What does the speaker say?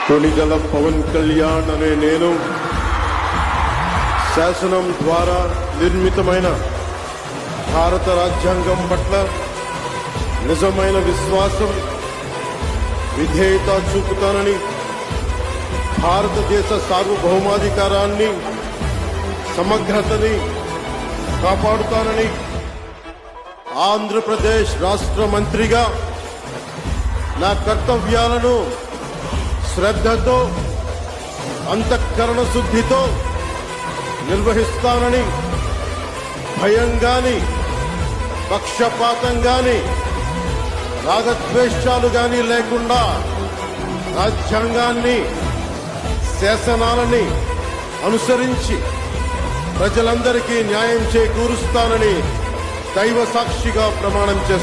కొణిదెల పవన్ కళ్యాణ్ అనే నేను శాసనం ద్వారా నిర్మితమైన భారత రాజ్యాంగం పట్ల నిజమైన విశ్వాసం, విధేయత చూపుతానని, భారతదేశ సార్వభౌమాధికారాన్ని, సమగ్రతని కాపాడుతానని ఆంధ్రప్రదేశ్ రాష్ట్ర మంత్రిగా నా కర్తవ్యాలను శ్రద్ధతో, అంతఃకరణ శుద్ధితో నిర్వహిస్తానని, భయం గాని, పక్షపాతం గాని, రాగద్వేషాలు గాని లేకుండా రాజ్యాంగాన్ని, శాసనాలని అనుసరించి ప్రజలందరికీ న్యాయం చేకూరుస్తానని దైవ సాక్షిగా ప్రమాణం చేస్తాను.